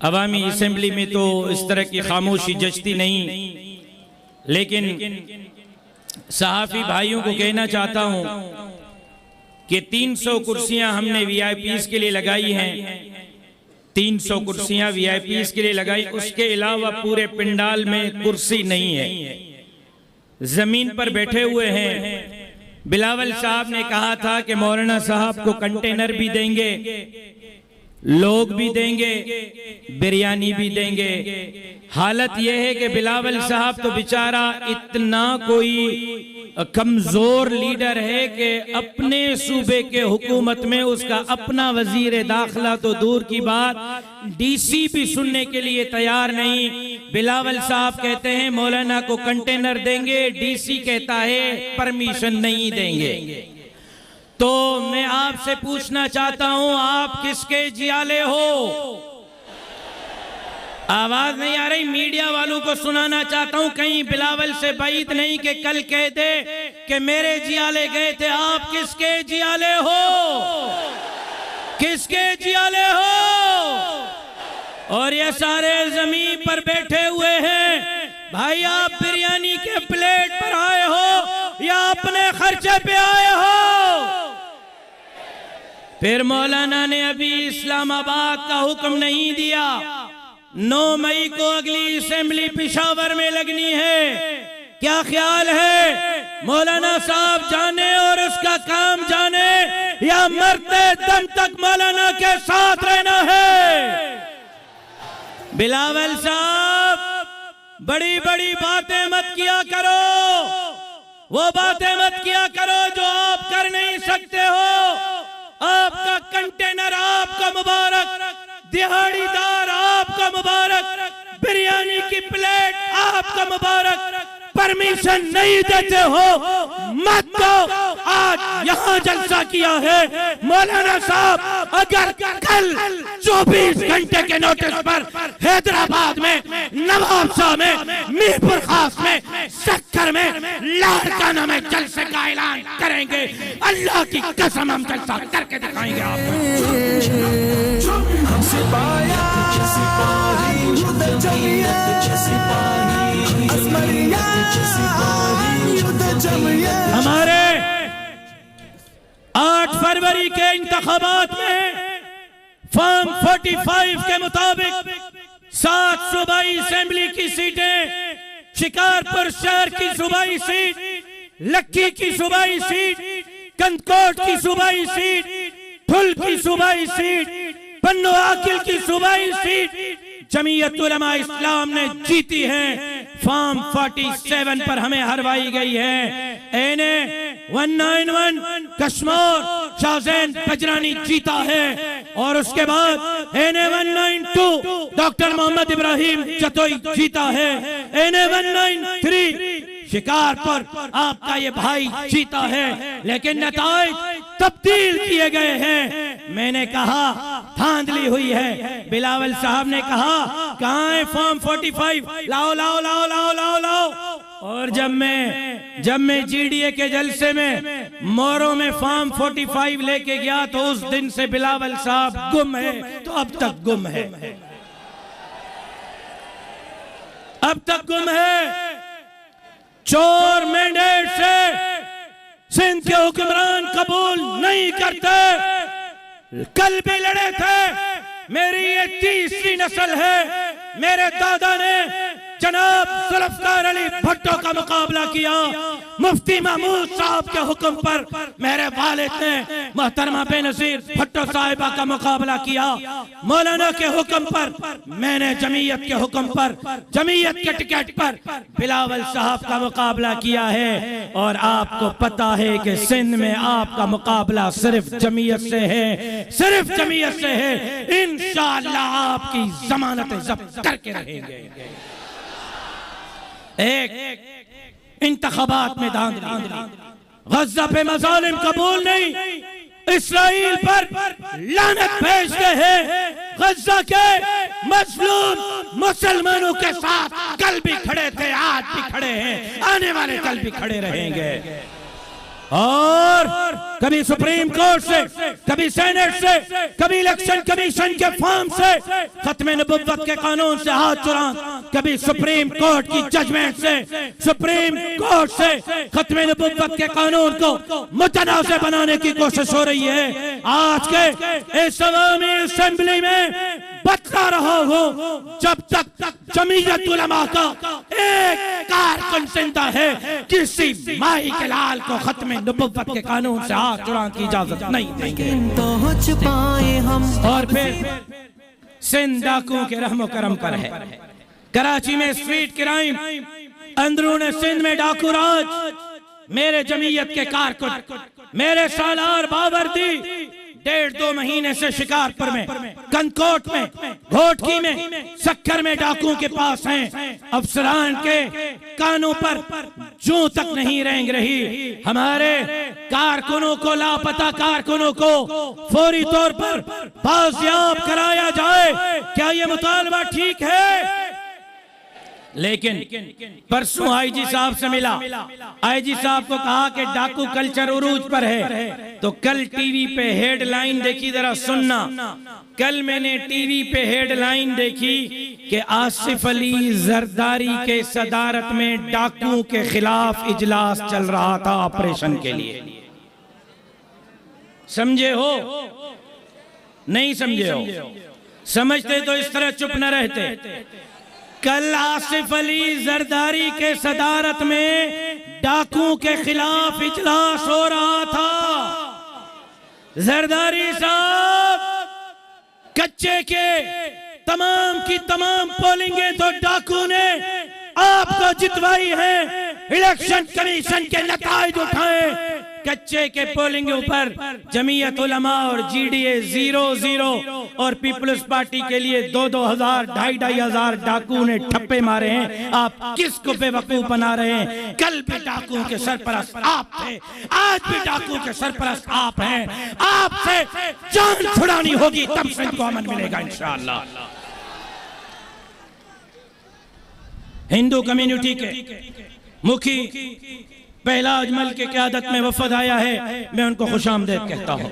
अवामी assembly में तो इस तरह की खामोशी जचती नहीं, लेकिन सहाफ़ी भाइयों को कहना चाहता हूं कि 300 कुर्सियां हमने वीआईपीज़ के लिए लगाई हैं, 300 कुर्सियां वीआईपीज़ के लिए लगाई। उसके अलावा पूरे पंडाल में कुर्सी नहीं है, जमीन पर बैठे हुए हैं। बिलावल साहब ने कहा था कि मौलाना साहब को कंटेनर भी देंगे, लोग भी देंगे, बिरयानी भी देंगे। हालत यह है कि बिलावल साहब तो बेचारा इतना कोई कमजोर लीडर है कि अपने सूबे के हुकूमत में उसका अपना वजीर दाखिला तो दूर की बात, डीसी भी सुनने के लिए तैयार नहीं। बिलावल साहब कहते हैं मौलाना को कंटेनर देंगे, डीसी कहता है परमिशन नहीं देंगे। तो मैं आपसे पूछना चाहता हूं, आप किसके जियाले हो? आवाज नहीं आ रही? मीडिया वालों को सुनाना चाहता हूं, कहीं बिलावल से बाइद नहीं कि कल कह दे कि मेरे जियाले गए थे। आप किसके जियाले हो? किसके जियाले हो? और ये सारे जमीन पर बैठे हुए हैं भाई, आप बिरयानी के प्लेट पर आए हो या अपने खर्चे पे आए हो? फिर मौलाना ने अभी इस्लामाबाद का हुक्म नहीं दिया, 9 मई को अगली असेंबली पेशावर में लगनी है। क्या ख्याल है मौलाना साहब जाने और उसका काम जाने या मरते दम तक मौलाना के साथ रहना है? बिलावल साहब बड़ी बड़ी बातें मत किया करो, वो बातें मत किया करो जो आप कर नहीं सकते हो। आपका कंटेनर आपका मुबारक, दिहाड़ीदार आपका मुबारक, बिरयानी की प्लेट आपका मुबारक, परमिशन नहीं देते हो मत दो। आज यहाँ जलसा किया है मौलाना साहब, अगर कल 24 घंटे के नोटिस पर हैदराबाद में, नवाबशाह में, मीरपुर खास में, सक्कर में, लाड़काना में जलसे का ऐलान करेंगे, अल्लाह की कसम हम जलसा करके दिखाएंगे आपको। हमारे 8 फरवरी के इंतखाबात में फॉर्म 45 के मुताबिक 7 सूबाई असेंबली की सीटें, शिकारपुर शहर की सूबाई सीट, लक्की की सूबाई सीट, कंदकोट की सूबाई सीट, ठुल की सूबाई सीट, पन्नू आकिल की सूबाई सीट जमीयत उलमा इस्लाम ने जीती है। फॉर्म 47 पर हमें हरवाई गई है। एने 191 कश्मीर शाहजैन बजरानी जीता है, और उसके बाद एने 192 डॉक्टर मोहम्मद इब्राहिम जतोई जीता है। एने 193 शिकारपुर आपका ये भाई जीता है, लेकिन नताइज तब्दील किए गए हैं। मैंने कहा धांधली हुई है। बिलावल साहब ने कहा कहाँ है फॉर्म 45, लाओ लाओ लाओ लाओ लाओ लाओ। और जब मैं जीडीए के जलसे में मोरों में फॉर्म 45 लेके गया तो उस दिन से बिलावल साहब गुम है, तो अब तक गुम है, अब तक गुम है। चोर मैंडेट से सिंध के हुक्मरान कबूल नहीं करते। कल भी लड़े थे, मेरी ये 30वीं नस्ल है। मेरे दादा ने जनाब जुल्फ़िकार अली भुट्टो का मुकाबला किया, मुफ्ती महमूद साहब के हुक्म पर मेरे वालिद ने मोहतरमा बेनज़ीर भुट्टो साहिबा का मुकाबला किया। मौलाना के हुक्म पर मैंने जमीयत के हुक्म पर, जमीयत के टिकट पर बिलावल साहब का मुकाबला किया है। और आपको पता है कि सिंध में आपका मुकाबला सिर्फ जमीयत से है, सिर्फ जमीयत से है। इंशाअल्लाह आपकी जमानतें जब्त करके रहेंगे। एक इंतखाबात में धांधली, गज़ा पे मज़ालिम कबूल नहीं, इसराइल पर लानत भेजते हैं। गज़ा के मज़लूम मुसलमानों के साथ कल भी खड़े थे, आज भी खड़े हैं, आने वाले कल भी खड़े रहेंगे। और कभी सुप्रीम कोर्ट से, कभी सेनेट से, कभी इलेक्शन कमीशन के फॉर्म से, खत्म नबुव्वत के कानून से हाथ चुरा, कभी सुप्रीम कोर्ट की जजमेंट से, सुप्रीम कोर्ट से खत्म नबुव्वत के कानून को मुतनाज़ बनाने की कोशिश हो रही है। आज के इस अवामी असेंबली में बता रहा हूं, जब तक जमीयत उलमा का एक कारकुन जिंदा है, किसी माई के लाल को खत्म नबुव्वत के कानून से हाथ चुराने की इजाजत नहीं देंगे। पहुंच पाए हम। और फिर सिंध डाकुओं के रहमो करम पर है। कराची में स्ट्रीट क्राइम, अंदरूनी सिंध में डाकू राज। मेरे जमीयत के कारकुन, मेरे सालार बावर्दी 1.5-2 महीने से शिकारपुर में, कनकोट में, घोटकी में, सक्कर में डाकुओं के पास हैं। अफसरान के कानों पर जूं तक नहीं रेंग रही। हमारे कारकुनों को, लापता कारकुनों को फौरी तौर पर बाजियाब कराया जाए। क्या ये मुतालबा ठीक है? लेकिन परसों आईजी साहब से मिला, आईजी साहब को कहा कि डाकू कल्चर उरूज पर है। तो कल टीवी पे हेडलाइन देखी, जरा सुनना। कल मैंने टीवी पे हेडलाइन देखी कि आसिफ अली जरदारी के सदारत में डाकुओं के खिलाफ इजलास चल रहा था ऑपरेशन के लिए। समझे हो? नहीं समझे हो? समझते तो इस तरह चुप न रहते। कल आसिफ अली जरदारी के सदारत में डाकुओं के खिलाफ इजलास हो रहा था। जरदारी साहब, कच्चे के तमाम की तमाम पोलिंगें तो डाकू ने आपको जितवाई है। इलेक्शन कमीशन के नताइज उठाए। कच्चे के पोलिंग ऊपर जमीयत उलमा और जीडीए 0-0 और पीपल्स पार्टी के लिए 2-2 हजार, 2,500 हजार डाकू ने ठप्पे मारे हैं। आप किसको बेवकूफ बना रहे हैं? कल भी डाकुओं के सरपरस्त आप थे, आज भी डाकुओं के सरपरस्त आप हैं। आपसे जान छुड़ानी होगी, तब से इनको अमन मिलेगा इंशाअल्लाह। हिंदू कम्युनिटी के मुखी पहला अजमल के क़यादत में वफद आया है, मैं उनको खुशामदीद कहता हूँ।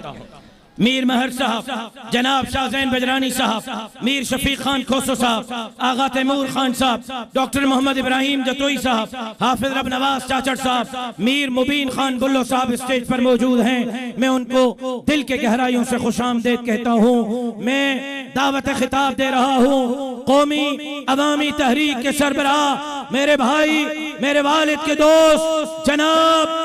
मीर महर साहब, जनाब शाहजैन बजरानी साहब, मीर शफीक खान खोसो साहब, आगा तैमूर खान साहब, डॉक्टर मोहम्मद इब्राहिम जतोई साहब, हाफिज रब नवाज चाचड़ साहब, मीर मुबीन खान बुल्लो साहब स्टेज पर मौजूद हैं। मैं उनको दिल के गहराइयों से खुशामदीद कहता हूँ। मैं दावत खिताब दे रहा हूँ कौमी अवामी तहरीक के सरबराह, मेरे भाई, मेरे वालिद के दोस्त जनाब